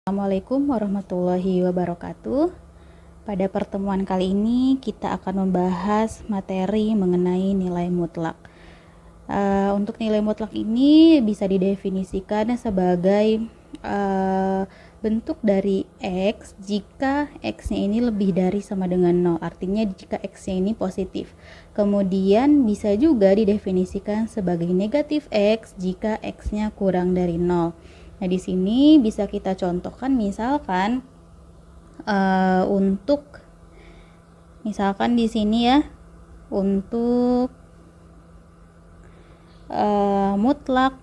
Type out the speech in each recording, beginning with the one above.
Assalamualaikum warahmatullahi wabarakatuh. Pada pertemuan kali ini kita akan membahas materi mengenai nilai mutlak. Untuk nilai mutlak ini bisa didefinisikan sebagai bentuk dari X jika X-nya ini lebih dari sama dengan 0, artinya jika X-nya ini positif. Kemudian bisa juga didefinisikan sebagai negatif X jika X-nya kurang dari 0. Nah, di sini bisa kita contohkan misalkan untuk misalkan di sini ya, untuk mutlak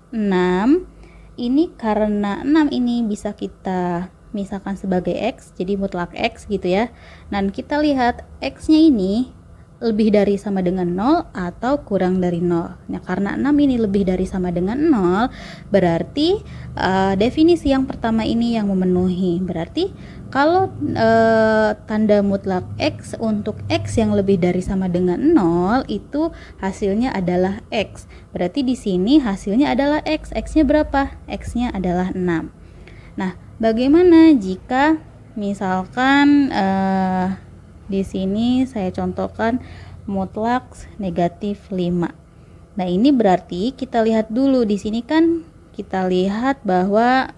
6 ini, karena 6 ini bisa kita misalkan sebagai X, jadi mutlak X gitu ya. Dan kita lihat X-nya ini lebih dari sama dengan 0 atau kurang dari 0. Nah, karena 6 ini lebih dari sama dengan 0, berarti definisi yang pertama ini yang memenuhi. Berarti kalau tanda mutlak X untuk X yang lebih dari sama dengan 0 itu hasilnya adalah X. Berarti di sini hasilnya adalah X. X-nya berapa? X-nya adalah 6. Nah, bagaimana jika misalkan di sini saya contohkan mutlak negatif 5. Nah, ini berarti kita lihat dulu di sini kan kita lihat bahwa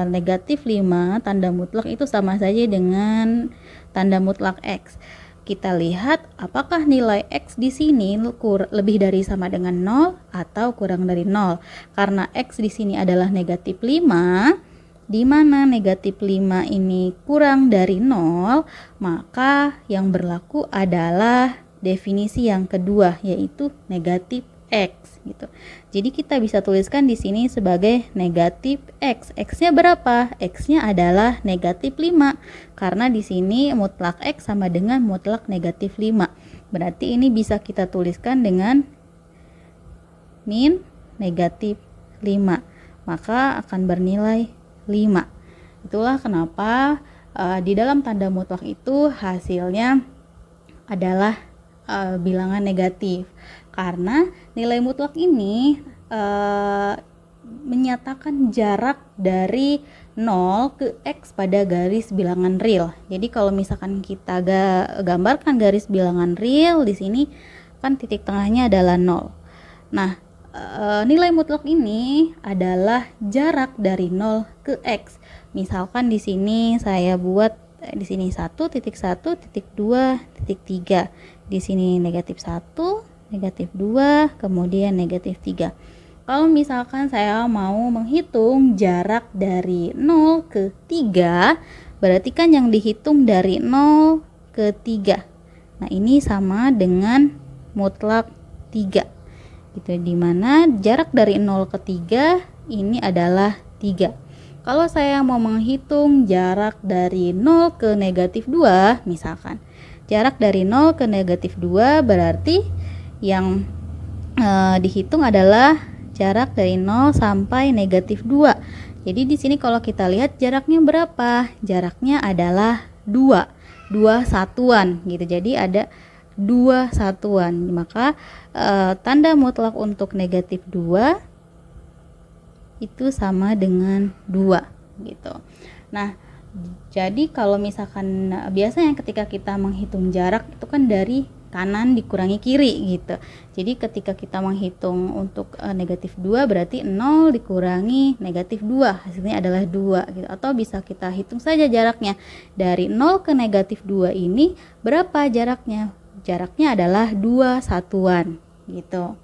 negatif 5 tanda mutlak itu sama saja dengan tanda mutlak X. Kita lihat apakah nilai X di sini lebih dari sama dengan 0 atau kurang dari 0. Karena X di sini adalah negatif 5, di mana negatif 5 ini kurang dari 0, maka yang berlaku adalah definisi yang kedua, yaitu negatif X gitu. Jadi kita bisa tuliskan di sini sebagai negatif X. X-nya berapa? X-nya adalah negatif 5. Karena di sini mutlak X sama dengan mutlak negatif 5. Berarti ini bisa kita tuliskan dengan min negatif 5. Maka akan bernilai 5. Itulah kenapa di dalam tanda mutlak itu hasilnya adalah bilangan negatif, karena nilai mutlak ini menyatakan jarak dari 0 ke X pada garis bilangan real. Jadi kalau misalkan kita gambarkan garis bilangan real di sini kan titik tengahnya adalah 0. Nah, nilai mutlak ini adalah jarak dari 0 ke X. Misalkan di sini saya buat di sini 1.1.2.3. Di sini negatif 1, negatif 2, kemudian negatif 3. Kalau misalkan saya mau menghitung jarak dari 0 ke 3, berarti kan yang dihitung dari 0 ke 3. Nah, ini sama dengan mutlak 3. Gitu, dimana jarak dari 0 ke 3 ini adalah 3. Kalau saya mau menghitung jarak dari 0 ke negatif 2, misalkan jarak dari 0 ke negatif 2 berarti yang dihitung adalah jarak dari 0 sampai negatif 2. Jadi di sini kalau kita lihat jaraknya berapa? Jaraknya adalah 2 satuan gitu. Jadi ada 2 satuan, maka tanda mutlak untuk negatif 2 itu sama dengan 2 gitu. Nah, jadi kalau misalkan biasanya ketika kita menghitung jarak itu kan dari kanan dikurangi kiri gitu. Jadi ketika kita menghitung untuk negatif 2 berarti 0 dikurangi negatif 2, hasilnya adalah 2 gitu. Atau bisa kita hitung saja jaraknya dari 0 ke negatif 2 ini berapa jaraknya? Jaraknya adalah 2 satuan gitu.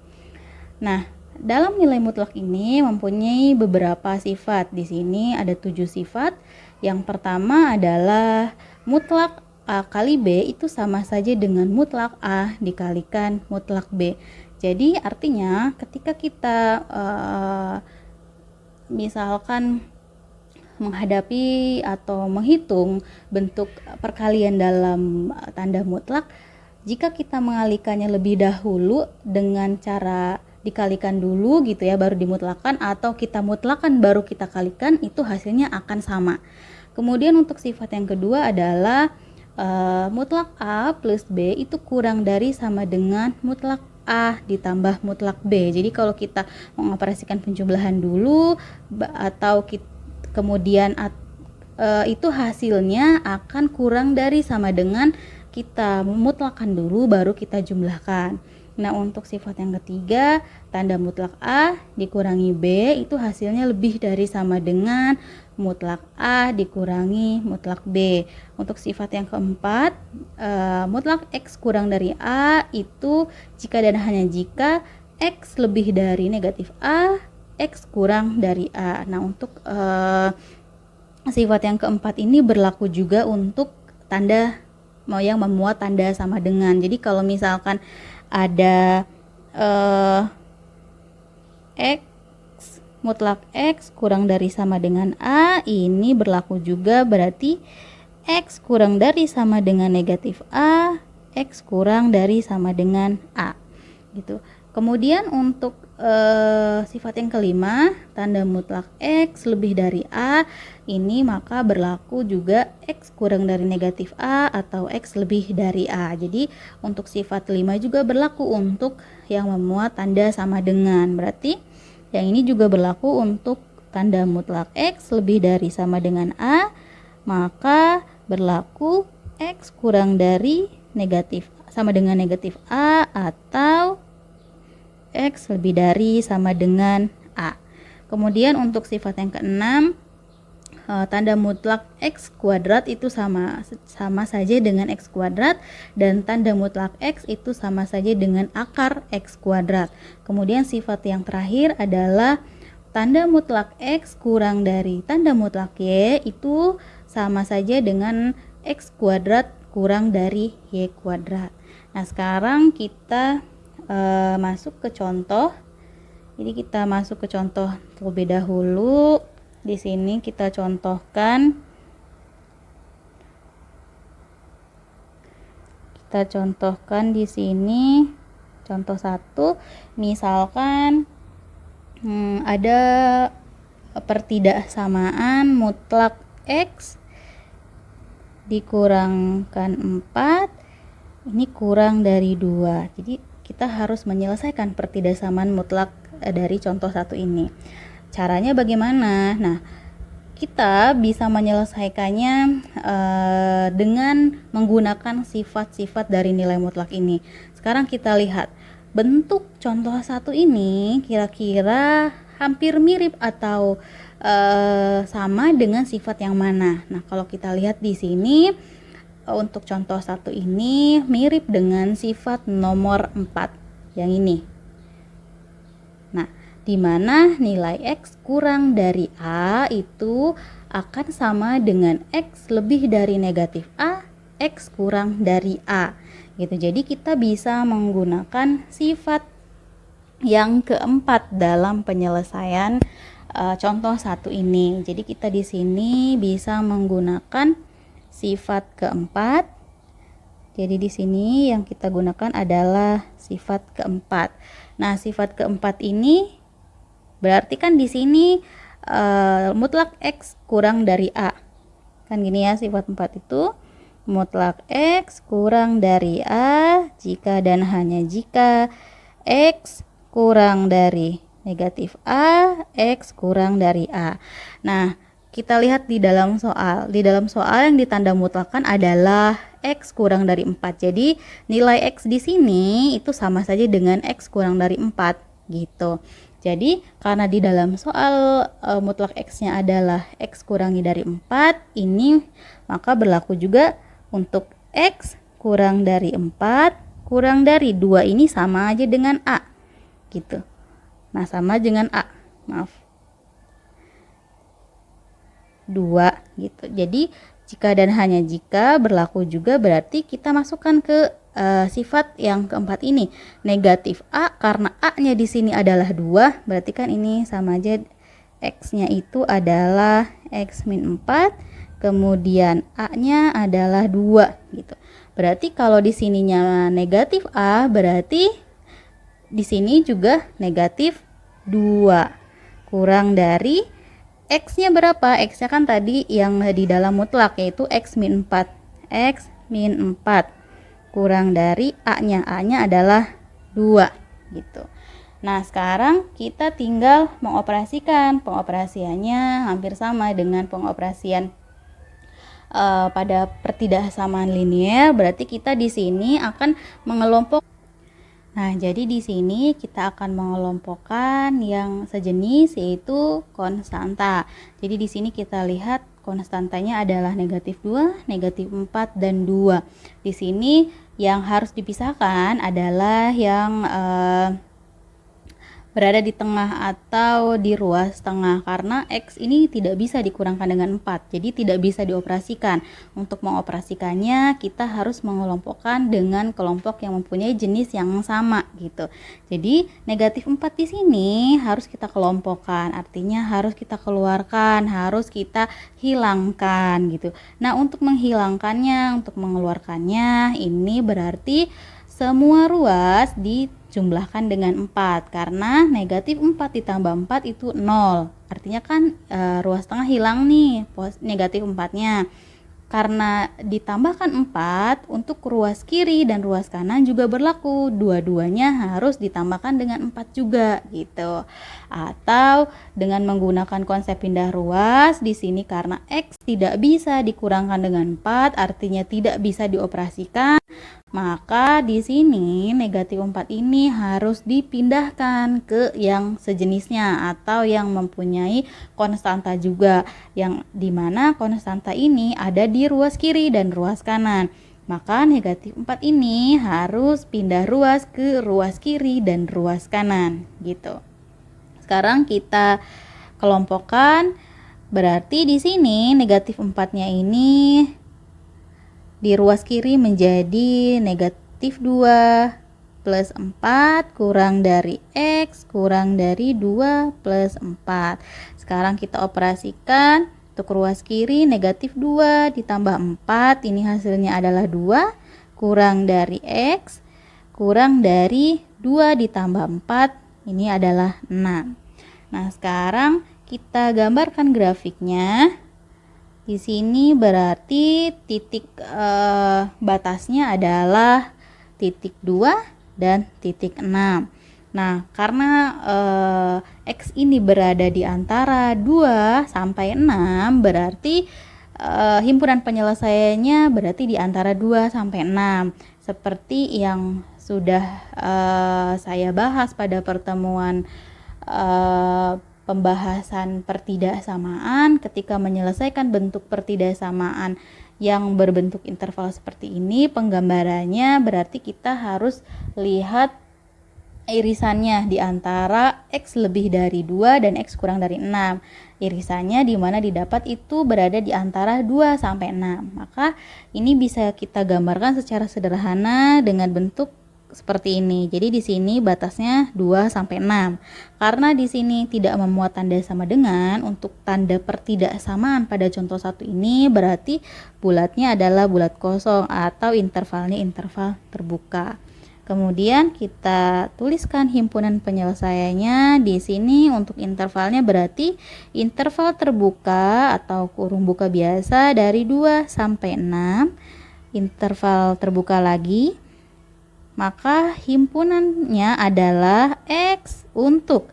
Nah, dalam nilai mutlak ini mempunyai beberapa sifat. Di sini ada 7 sifat. Yang pertama adalah mutlak A kali B itu sama saja dengan mutlak A dikalikan mutlak B. Jadi artinya ketika kita misalkan menghadapi atau menghitung bentuk perkalian dalam tanda mutlak, jika kita mengalihkannya lebih dahulu dengan cara dikalikan dulu gitu ya, baru dimutlakan, atau kita mutlakan baru kita kalikan, itu hasilnya akan sama. Kemudian untuk sifat yang kedua adalah mutlak A plus B itu kurang dari sama dengan mutlak A ditambah mutlak B. Jadi kalau kita mengoperasikan penjumlahan dulu atau kemudian itu hasilnya akan kurang dari sama dengan kita mutlakkan dulu baru kita jumlahkan. Nah, untuk sifat yang ketiga, tanda mutlak A dikurangi B itu hasilnya lebih dari sama dengan mutlak A dikurangi mutlak B. Untuk sifat yang keempat, mutlak X kurang dari A itu jika dan hanya jika X lebih dari negatif A, X kurang dari A. Nah, untuk sifat yang keempat ini berlaku juga untuk tanda yang memuat tanda sama dengan. Jadi kalau misalkan ada X mutlak X kurang dari sama dengan A, ini berlaku juga berarti X kurang dari sama dengan negatif A, X kurang dari sama dengan A gitu. Kemudian untuk sifat yang kelima, tanda mutlak X lebih dari A, ini maka berlaku juga X kurang dari negatif A atau X lebih dari A. Jadi untuk sifat 5 juga berlaku untuk yang memuat tanda sama dengan. Berarti yang ini juga berlaku untuk tanda mutlak X lebih dari sama dengan A, maka berlaku X kurang dari negatif sama dengan negatif A atau X lebih dari sama dengan A. Kemudian untuk sifat yang keenam, tanda mutlak X kuadrat itu sama saja dengan X kuadrat, dan tanda mutlak X itu sama saja dengan akar X kuadrat. Kemudian sifat yang terakhir adalah tanda mutlak X kurang dari tanda mutlak Y itu sama saja dengan X kuadrat kurang dari Y kuadrat. Nah, sekarang kita masuk ke contoh. Jadi kita masuk ke contoh terlebih dahulu. Di sini kita contohkan. Di sini contoh 1. Misalkan ada pertidaksamaan mutlak X dikurangkan 4 ini kurang dari 2. Jadi kita harus menyelesaikan pertidaksamaan mutlak dari contoh 1 ini. Caranya bagaimana? Nah, kita bisa menyelesaikannya dengan menggunakan sifat-sifat dari nilai mutlak ini. Sekarang kita lihat bentuk contoh 1 ini kira-kira hampir mirip atau sama dengan sifat yang mana. Nah, kalau kita lihat di sini untuk contoh 1 ini mirip dengan sifat nomor 4 yang ini. Nah, di mana nilai X kurang dari A itu akan sama dengan X lebih dari negatif A, X kurang dari A gitu. Jadi kita bisa menggunakan sifat yang keempat dalam penyelesaian contoh 1 ini. Jadi kita di sini bisa menggunakan sifat keempat. Jadi di sini yang kita gunakan adalah sifat keempat. Nah, sifat keempat ini berarti kan di sini mutlak X kurang dari A. Kan gini ya, sifat 4 itu mutlak X kurang dari A jika dan hanya jika X kurang dari negatif A, X kurang dari A. Nah, kita lihat di dalam soal. Di dalam soal yang ditanda mutlakkan adalah X kurang dari 4. Jadi nilai X di sini itu sama saja dengan X kurang dari 4 gitu. Jadi karena di dalam soal mutlak X-nya adalah X kurangi dari 4, ini maka berlaku juga untuk X kurang dari 4 kurang dari 2 ini sama aja dengan A gitu. Nah, sama dengan A. Maaf. 2 gitu. Jadi jika dan hanya jika berlaku juga berarti kita masukkan ke sifat yang keempat ini, negatif A, karena A-nya di sini adalah 2, berarti kan ini sama aja X-nya itu adalah X min 4, kemudian A-nya adalah 2 gitu. Berarti kalau di sininya negatif A, berarti di sini juga negatif 2 kurang dari X-nya berapa? X-nya kan tadi yang di dalam mutlak yaitu X min 4. X min 4 kurang dari A-nya. A-nya adalah 2 gitu. Nah, sekarang kita tinggal mengoperasikan. Pengoperasiannya hampir sama dengan pengoperasian pada pertidaksamaan linier, berarti kita di sini akan mengelompok. Nah, jadi di sini kita akan mengelompokkan yang sejenis yaitu konstanta. Jadi di sini kita lihat konstantanya adalah negatif 2, negatif 4, dan 2. Di sini yang harus dipisahkan adalah yang berada di tengah atau di ruas tengah, karena X ini tidak bisa dikurangkan dengan 4, jadi tidak bisa dioperasikan. Untuk mengoperasikannya kita harus mengelompokkan dengan kelompok yang mempunyai jenis yang sama gitu. Jadi negatif 4 di sini harus kita kelompokkan, artinya harus kita keluarkan, harus kita hilangkan gitu. Nah, untuk menghilangkannya, untuk mengeluarkannya, ini berarti semua ruas dijumlahkan dengan 4, karena negatif 4 ditambah 4 itu 0. Artinya kan ruas tengah hilang nih negatif 4-nya. Karena ditambahkan 4, untuk ruas kiri dan ruas kanan juga berlaku. Dua-duanya harus ditambahkan dengan 4 juga gitu. Atau dengan menggunakan konsep pindah ruas, di sini karena X tidak bisa dikurangkan dengan 4, artinya tidak bisa dioperasikan. Maka di sini negatif 4 ini harus dipindahkan ke yang sejenisnya atau yang mempunyai konstanta juga, yang dimana konstanta ini ada di ruas kiri dan ruas kanan. Maka negatif 4 ini harus pindah ruas ke ruas kiri dan ruas kanan gitu. Sekarang kita kelompokkan, berarti di sini negatif 4-nya ini di ruas kiri menjadi negatif 2 plus 4 kurang dari X kurang dari 2 plus 4. Sekarang kita operasikan. Untuk ruas kiri negatif 2 ditambah 4, ini hasilnya adalah 2 kurang dari X kurang dari 2 ditambah 4, ini adalah 6. Nah, sekarang kita gambarkan grafiknya. Di sini berarti titik batasnya adalah titik 2 dan titik 6. Nah, karena X ini berada di antara 2 sampai 6, berarti himpunan penyelesaiannya berarti di antara 2 sampai 6. Seperti yang sudah saya bahas pada pertemuan pembahasan pertidaksamaan. Ketika menyelesaikan bentuk pertidaksamaan yang berbentuk interval seperti ini, penggambarannya berarti kita harus lihat irisannya di antara X lebih dari 2 dan X kurang dari 6. Irisannya di mana didapat itu berada di antara 2 sampai 6. Maka ini bisa kita gambarkan secara sederhana dengan bentuk seperti ini. Jadi di sini batasnya 2 sampai 6. Karena di sini tidak memuat tanda sama dengan, untuk tanda pertidaksamaan pada contoh 1 ini berarti bulatnya adalah bulat kosong atau intervalnya interval terbuka. Kemudian kita tuliskan himpunan penyelesaiannya. Di sini untuk intervalnya berarti interval terbuka atau kurung buka biasa dari 2 sampai 6. Interval terbuka lagi. Maka himpunannya adalah X untuk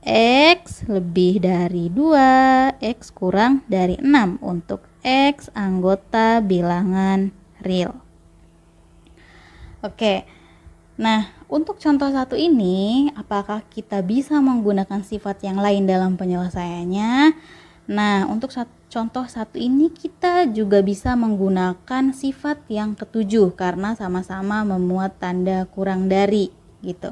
X lebih dari 2, X kurang dari 6 untuk X anggota bilangan real. Oke, nah untuk contoh 1 ini, apakah kita bisa menggunakan sifat yang lain dalam penyelesaiannya? Nah, untuk contoh 1 ini kita juga bisa menggunakan sifat yang ketujuh karena sama-sama memuat tanda kurang dari gitu.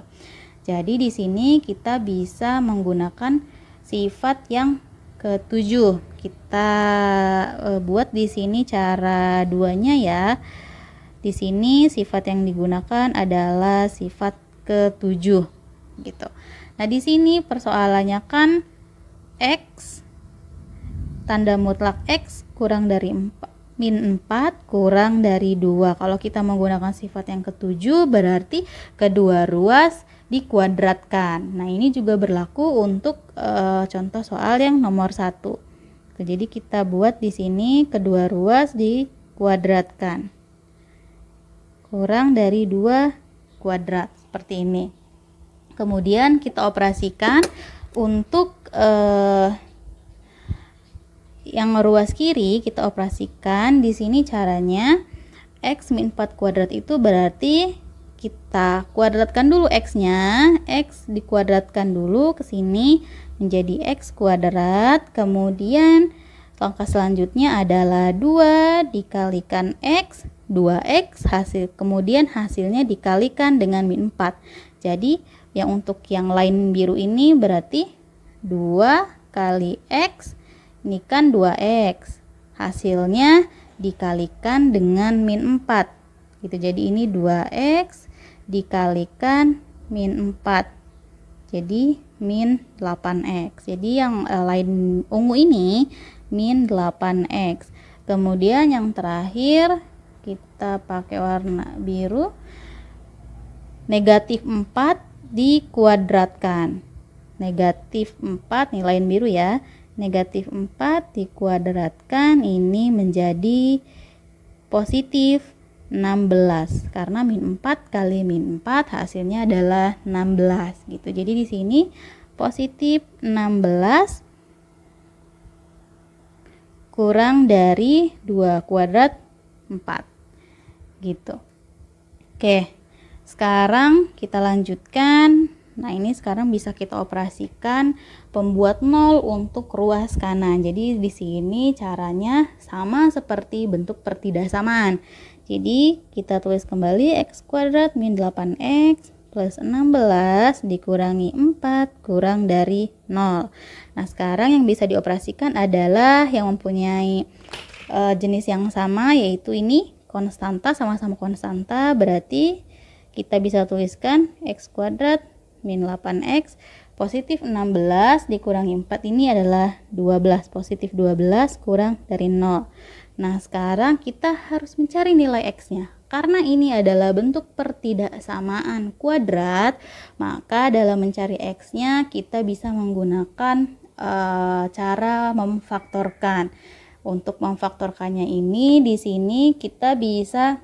Jadi di sini kita bisa menggunakan sifat yang ketujuh. Kita buat di sini cara duanya ya. Di sini sifat yang digunakan adalah sifat ketujuh gitu. Nah, di sini persoalannya kan X tanda mutlak X kurang dari 4, min 4 kurang dari 2. Kalau kita menggunakan sifat yang ketujuh berarti kedua ruas dikuadratkan. Nah, ini juga berlaku untuk contoh soal yang nomor 1. Jadi kita buat di sini kedua ruas dikuadratkan. Kurang dari 2 kuadrat seperti ini. Kemudian kita operasikan untuk yang ruas kiri kita operasikan. Di sini caranya x min 4 kuadrat itu berarti kita kuadratkan dulu x-nya, x dikuadratkan dulu ke sini menjadi x kuadrat. Kemudian langkah selanjutnya adalah 2 dikalikan x, 2x kemudian hasilnya dikalikan dengan min 4. Jadi yang untuk yang line biru ini berarti 2 kali x, ini kan 2x, hasilnya dikalikan dengan min 4 gitu. Jadi ini 2x dikalikan min 4, jadi min 8x. Jadi yang line ungu ini min 8x. Kemudian yang terakhir kita pakai warna biru, negatif 4 dikuadratkan. Negatif 4 nih line biru ya, negatif 4 dikuadratkan ini menjadi positif 16, karena min 4 kali min 4 hasilnya adalah 16 gitu. Jadi di sini positif 16 kurang dari 2 kuadrat 4 gitu. Oke, sekarang kita lanjutkan. Nah, ini sekarang bisa kita operasikan pembuat 0 untuk ruas kanan. Jadi di sini caranya sama seperti bentuk pertidaksamaan. Jadi kita tulis kembali x kuadrat min 8x plus 16 dikurangi 4 kurang dari 0. Nah, sekarang yang bisa dioperasikan adalah yang mempunyai jenis yang sama, yaitu ini konstanta, sama-sama konstanta, berarti kita bisa tuliskan x kuadrat min 8x positif 16 dikurangi 4 ini adalah 12, positif 12 kurang dari 0. Nah, sekarang kita harus mencari nilai x-nya. Karena ini adalah bentuk pertidaksamaan kuadrat, maka dalam mencari x-nya kita bisa menggunakan cara memfaktorkan. Untuk memfaktorkannya ini di sini kita bisa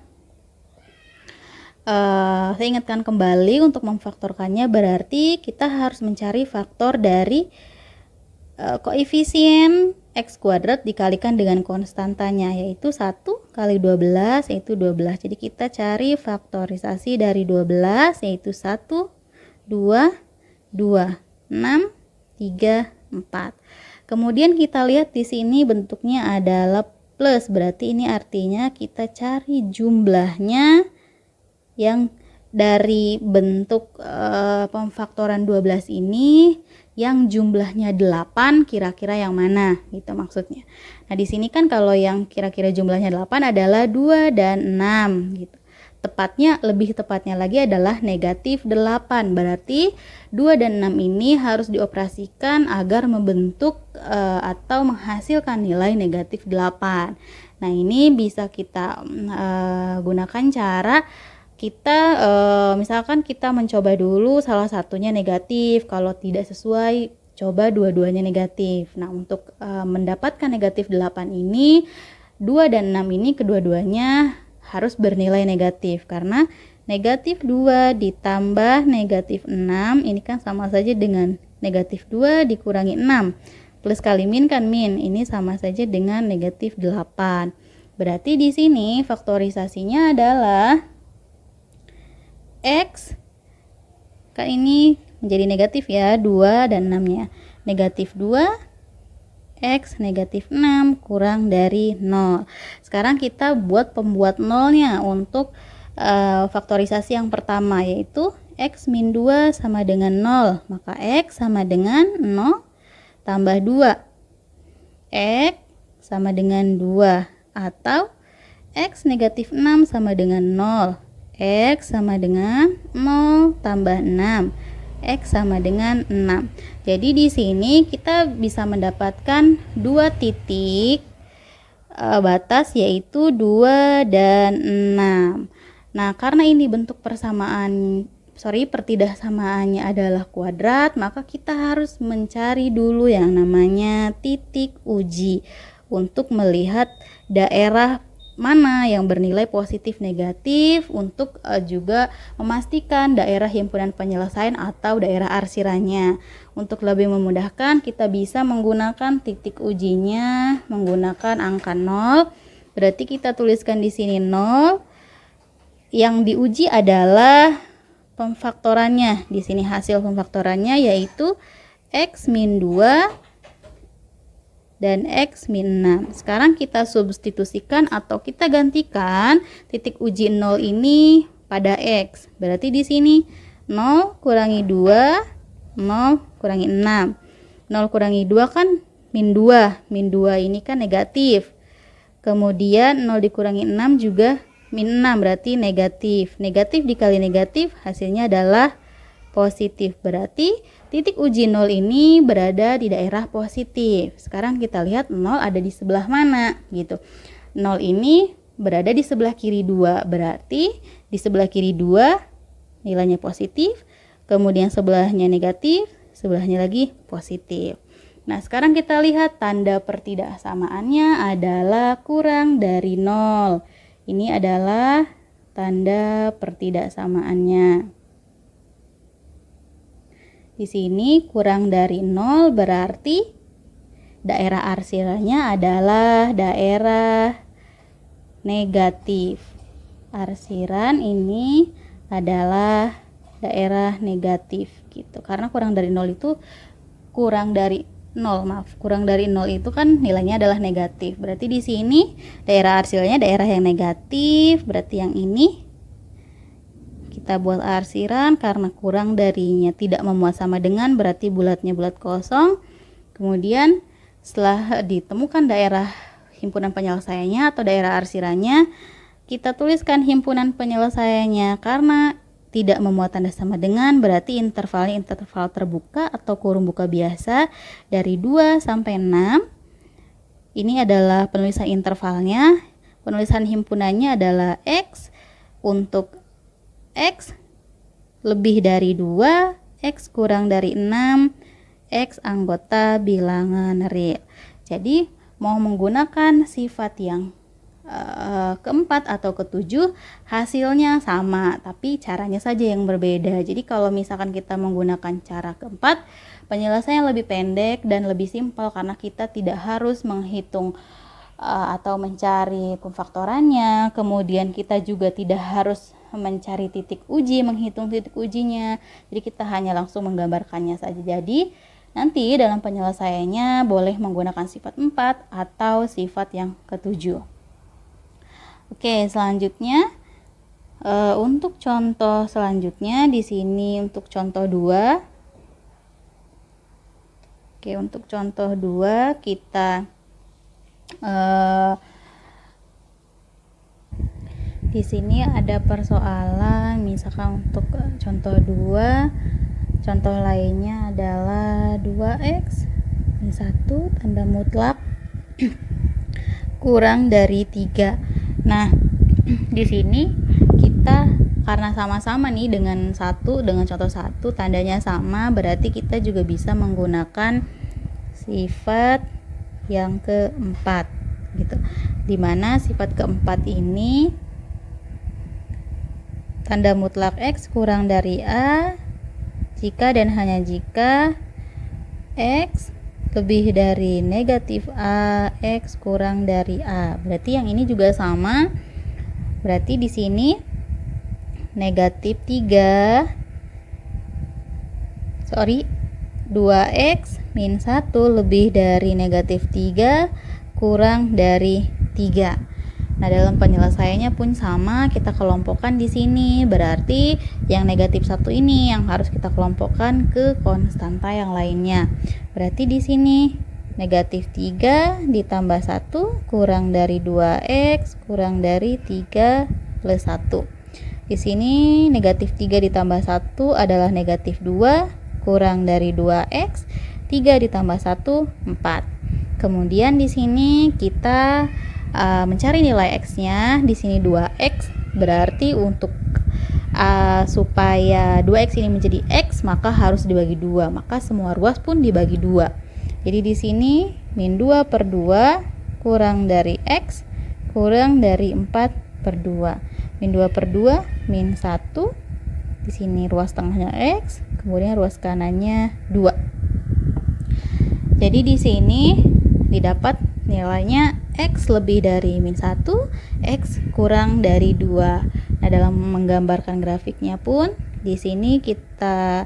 saya ingatkan kembali, untuk memfaktorkannya berarti kita harus mencari faktor dari koefisien x kuadrat dikalikan dengan konstantanya, yaitu 1 kali 12 yaitu 12. Jadi kita cari faktorisasi dari 12, yaitu 1, 2, 2, 6, 3, 4. Kemudian kita lihat di sini bentuknya adalah plus, berarti ini artinya kita cari jumlahnya yang dari bentuk pemfaktoran 12 ini, yang jumlahnya 8 kira-kira yang mana gitu maksudnya. Nah, di sini kan kalau yang kira-kira jumlahnya 8 adalah 2 dan 6 gitu. Lebih tepatnya lagi adalah negatif 8. Berarti 2 dan 6 ini harus dioperasikan agar membentuk atau menghasilkan nilai negatif 8. Nah, ini bisa kita gunakan cara kita misalkan kita mencoba dulu salah satunya negatif, kalau tidak sesuai coba dua-duanya negatif. Nah, untuk mendapatkan negatif 8 ini, 2 dan 6 ini kedua-duanya harus bernilai negatif, karena negatif 2 ditambah negatif 6 ini kan sama saja dengan negatif 2 dikurangi 6, plus kali min kan min, ini sama saja dengan negatif 8. Berarti di sini faktorisasinya adalah x kan ini menjadi negatif ya, 2 dan 6 nya. Negatif 2 x negatif 6 kurang dari 0. Sekarang kita buat pembuat 0-nya untuk faktorisasi yang pertama, yaitu x min 2 sama dengan 0. Maka x sama dengan 0 tambah 2. X sama dengan 2. Atau x negatif 6 sama dengan 0. X sama dengan 0 tambah 6. X sama dengan 6. Jadi di sini kita bisa mendapatkan dua titik batas, yaitu 2 dan 6. Nah, karena ini bentuk pertidaksamaannya adalah kuadrat, maka kita harus mencari dulu yang namanya titik uji untuk melihat daerah mana yang bernilai positif negatif untuk juga memastikan daerah himpunan penyelesaian atau daerah arsirannya. Untuk lebih memudahkan, kita bisa menggunakan titik ujinya menggunakan angka 0. Berarti kita tuliskan di sini 0. Yang diuji adalah pemfaktorannya. Di sini hasil pemfaktorannya yaitu X min 2 dan X min 6. Sekarang kita substitusikan atau kita gantikan titik uji 0 ini pada X. Berarti di sini 0 kurangi 2, 0 kurangi 6. 0 kurangi 2 kan min 2. Min 2 ini kan negatif. Kemudian 0 dikurangi 6 juga min 6, berarti negatif. Negatif dikali negatif hasilnya adalah positif. Berarti titik uji 0 ini berada di daerah positif. Sekarang kita lihat 0 ada di sebelah mana gitu. 0 ini berada di sebelah kiri 2. Berarti di sebelah kiri 2 nilainya positif. Kemudian sebelahnya negatif, sebelahnya lagi positif. Nah, sekarang kita lihat tanda pertidaksamaannya adalah kurang dari 0. Ini adalah tanda pertidaksamaannya. Di sini kurang dari 0 berarti daerah arsirannya adalah daerah negatif. Arsiran ini adalah daerah negatif gitu. Karena kurang dari 0 itu kurang dari 0 itu kan nilainya adalah negatif. Berarti di sini daerah arsirannya daerah yang negatif. Berarti yang ini kita buat arsiran karena kurang darinya tidak memuat sama dengan, berarti bulatnya bulat kosong. Kemudian setelah ditemukan daerah himpunan penyelesaiannya atau daerah arsirannya, kita tuliskan himpunan penyelesaiannya. Karena tidak memuat tanda sama dengan, berarti intervalnya interval terbuka atau kurung buka biasa dari 2 sampai 6. Ini adalah penulisan intervalnya. Penulisan himpunannya adalah X. Untuk X lebih dari 2, X kurang dari 6, X anggota bilangan real. Jadi mau menggunakan sifat yang keempat atau ketujuh hasilnya sama, tapi caranya saja yang berbeda. Jadi kalau misalkan kita menggunakan cara keempat, penyelesaian lebih pendek dan lebih simpel karena kita tidak harus menghitung atau mencari pemfaktorannya. Kemudian kita juga tidak harus mencari titik uji, menghitung titik ujinya. Jadi kita hanya langsung menggambarkannya saja. Jadi nanti dalam penyelesaiannya boleh menggunakan sifat 4 atau sifat yang ketujuh. Oke, selanjutnya untuk contoh selanjutnya di sini untuk contoh 2. Oke, untuk contoh 2 kita di sini ada persoalan, misalkan untuk contoh 2, contoh lainnya adalah 2x min 1 tanda mutlak kurang dari 3. Nah, di sini kita karena sama-sama nih dengan contoh 1 tandanya sama, berarti kita juga bisa menggunakan sifat yang keempat gitu. Dimana sifat keempat ini tanda mutlak X kurang dari A jika dan hanya jika X lebih dari negatif A, X kurang dari A. Berarti yang ini juga sama. Berarti di sini negatif 2x min 1 lebih dari negatif 3 kurang dari 3. Nah, dalam penyelesaiannya pun sama, kita kelompokkan di sini. Berarti yang negatif 1 ini yang harus kita kelompokkan ke konstanta yang lainnya. Berarti di sini negatif 3 ditambah 1 kurang dari 2x kurang dari 3 plus 1. Di sini negatif 3 ditambah 1 adalah negatif 2 kurang dari 2x. 3 ditambah 1 4. Kemudian di sini kita mencari nilai x-nya. Di sini 2x, berarti untuk supaya 2x ini menjadi x maka harus dibagi 2, maka semua ruas pun dibagi 2. Jadi di sini min 2 per 2 kurang dari x kurang dari 4/2. Min 2/2 min 1. Di sini ruas tengahnya X, kemudian ruas kanannya 2. Jadi di sini didapat nilainya X lebih dari min 1, X kurang dari 2. Nah, dalam menggambarkan grafiknya pun di sini kita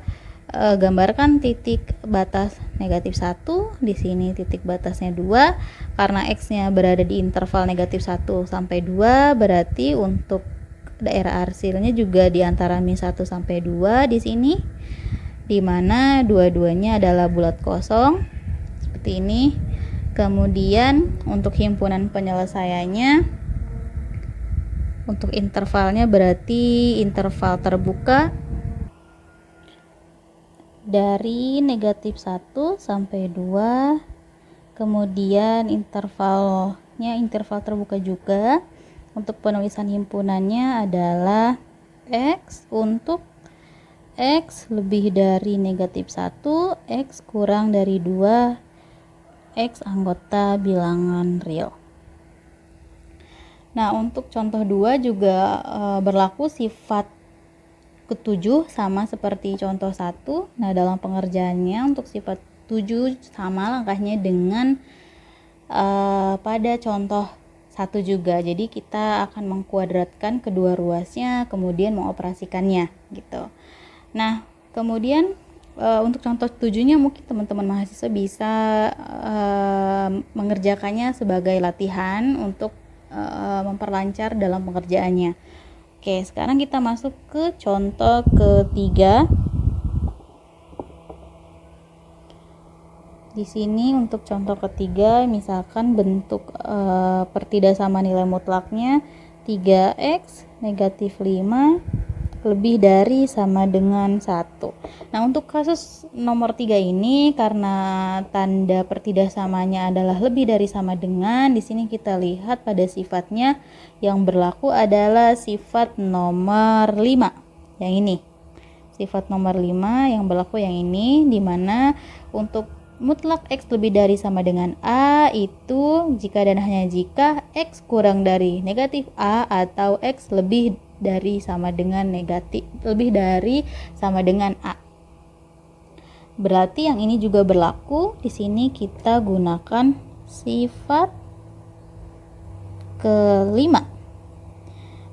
gambarkan titik batas negatif 1, di sini titik batasnya 2. Karena X-nya berada di interval negatif 1 sampai 2, berarti untuk daerah arsilnya juga di antara min 1 sampai 2 di sini, di mana dua-duanya adalah bulat kosong seperti ini. Kemudian untuk himpunan penyelesaiannya, untuk intervalnya berarti interval terbuka dari negatif 1 sampai 2, kemudian intervalnya interval terbuka juga. Untuk penulisan himpunannya adalah X untuk X lebih dari negatif 1, X kurang dari 2, X anggota bilangan real. Nah, untuk contoh 2 juga berlaku sifat ke-7 sama seperti contoh 1. Nah, dalam pengerjaannya untuk sifat 7 sama langkahnya dengan pada contoh 1 juga. Jadi kita akan mengkuadratkan kedua ruasnya, kemudian mengoperasikannya gitu. Nah, kemudian untuk contoh 7-nya mungkin teman-teman mahasiswa bisa mengerjakannya sebagai latihan untuk memperlancar dalam pengerjaannya. Oke, sekarang kita masuk ke contoh ketiga. Di sini untuk contoh ketiga, misalkan bentuk pertidaksama nilai mutlaknya 3x negatif 5 lebih dari sama dengan 1. Nah, untuk kasus nomor 3 ini karena tanda pertidaksamanya adalah lebih dari sama dengan, di sini kita lihat pada sifatnya yang berlaku adalah sifat nomor 5. Yang ini. Sifat nomor 5 yang berlaku yang ini, di mana untuk mutlak X lebih dari sama dengan A itu jika dan hanya jika X kurang dari negatif A atau X lebih dari sama dengan A. Berarti yang ini juga berlaku. Di sini kita gunakan sifat kelima.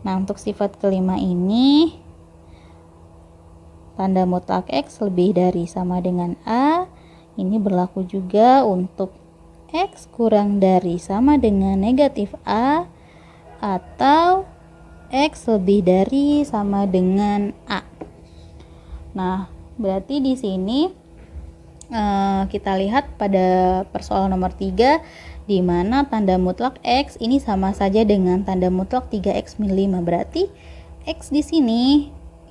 Nah, untuk sifat kelima ini tanda mutlak X lebih dari sama dengan A. Ini berlaku juga untuk X kurang dari sama dengan negatif A atau X lebih dari sama dengan A. Nah, berarti di sini kita lihat pada persoalan nomor 3 di mana tanda mutlak X ini sama saja dengan tanda mutlak 3x min 5. Berarti X di sini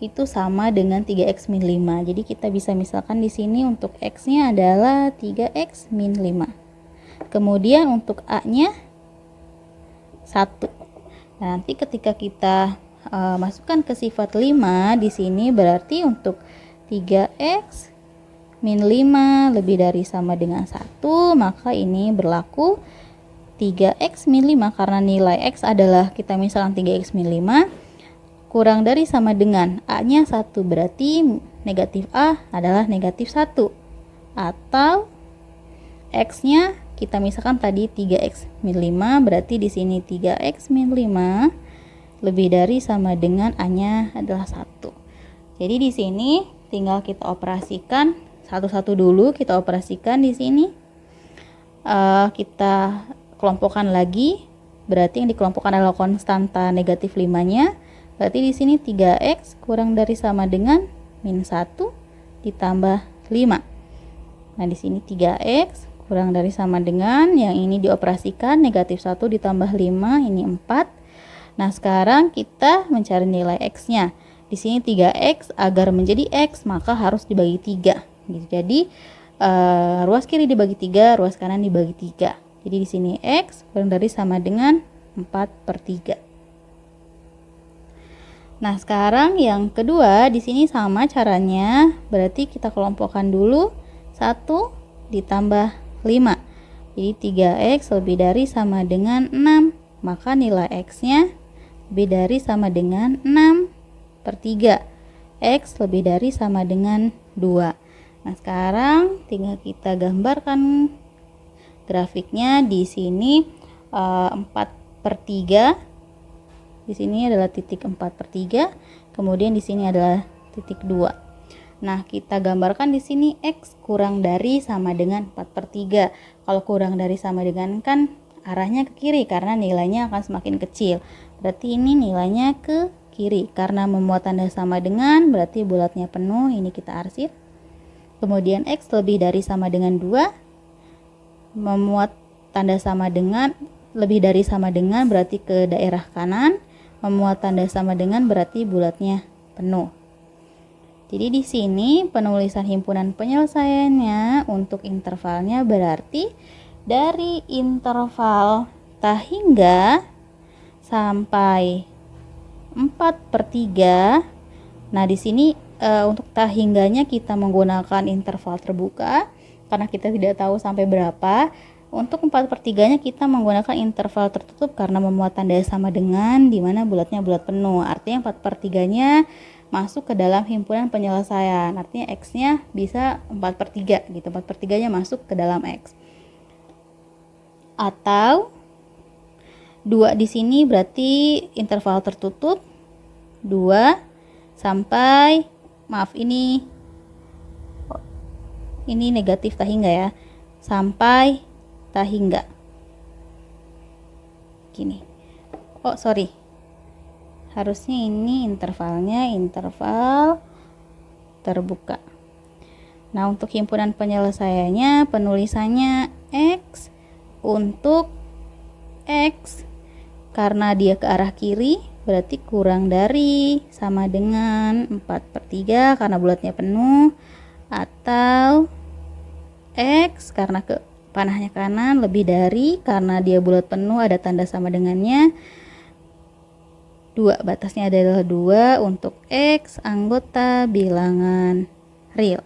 itu sama dengan 3x min 5. Jadi kita bisa misalkan di sini untuk X-nya adalah 3x min 5. Kemudian untuk A-nya 1. Nah, nanti ketika kita masukkan ke sifat 5 di sini berarti untuk 3x min 5 lebih dari sama dengan 1, maka ini berlaku 3x min 5 karena nilai X adalah kita misalkan 3x min 5 kurang dari sama dengan A-nya 1, berarti negatif A adalah negatif 1. Atau X-nya kita misalkan tadi 3x min 5, berarti di sini 3x min 5 lebih dari sama dengan A-nya adalah 1. Jadi di sini tinggal kita operasikan satu-satu dulu, kita operasikan di sini. Kita kelompokkan lagi, berarti yang dikelompokkan adalah konstanta negatif 5-nya. Berarti di sini 3x kurang dari sama dengan min 1 ditambah 5. Nah, di sini 3x kurang dari sama dengan, yang ini dioperasikan negatif 1 ditambah 5, ini 4. Nah, sekarang kita mencari nilai X-nya. Di sini 3x agar menjadi X maka harus dibagi 3. Gitu. Jadi ruas kiri dibagi 3, ruas kanan dibagi 3. Jadi di sini X kurang dari sama dengan 4/3. Nah, sekarang yang kedua di sini sama caranya, berarti kita kelompokkan dulu 1 ditambah 5. Jadi 3x lebih dari sama dengan 6, maka nilai X-nya lebih dari sama dengan 6/3. X lebih dari sama dengan 2. Nah, sekarang tinggal kita gambarkan grafiknya. Di sini 4/3. Di sini adalah titik 4/3. Kemudian di sini adalah titik 2. Nah, kita gambarkan di sini X kurang dari sama dengan 4/3. Kalau kurang dari sama dengan kan arahnya ke kiri karena nilainya akan semakin kecil. Berarti ini nilainya ke kiri. Karena memuat tanda sama dengan berarti bulatnya penuh. Ini kita arsip. Kemudian X lebih dari sama dengan 2. Memuat tanda sama dengan lebih dari sama dengan berarti ke daerah kanan. Memuat tanda sama dengan berarti bulatnya penuh. Jadi di sini penulisan himpunan penyelesaiannya untuk intervalnya berarti dari interval tahingga sampai 4/3. Nah, di sini untuk tahingganya kita menggunakan interval terbuka karena kita tidak tahu sampai berapa. Untuk 4/3-nya kita menggunakan interval tertutup karena memuat tanda sama dengan dimana bulatnya bulat penuh. Artinya 4/3-nya masuk ke dalam himpunan penyelesaian. Artinya X-nya bisa 4/3 gitu. 4/3-nya masuk ke dalam X. Atau 2 di sini berarti interval tertutup 2 sampai ini negatif tahingga ya, sampai tahingga gini. Sorry, harusnya ini intervalnya interval terbuka. Nah, untuk himpunan penyelesaiannya penulisannya X untuk X karena dia ke arah kiri berarti kurang dari sama dengan 4/3 karena bulatnya penuh, atau X karena ke panahnya kanan lebih dari karena dia bulat penuh ada tanda sama dengannya 2, batasnya adalah 2 untuk X anggota bilangan real.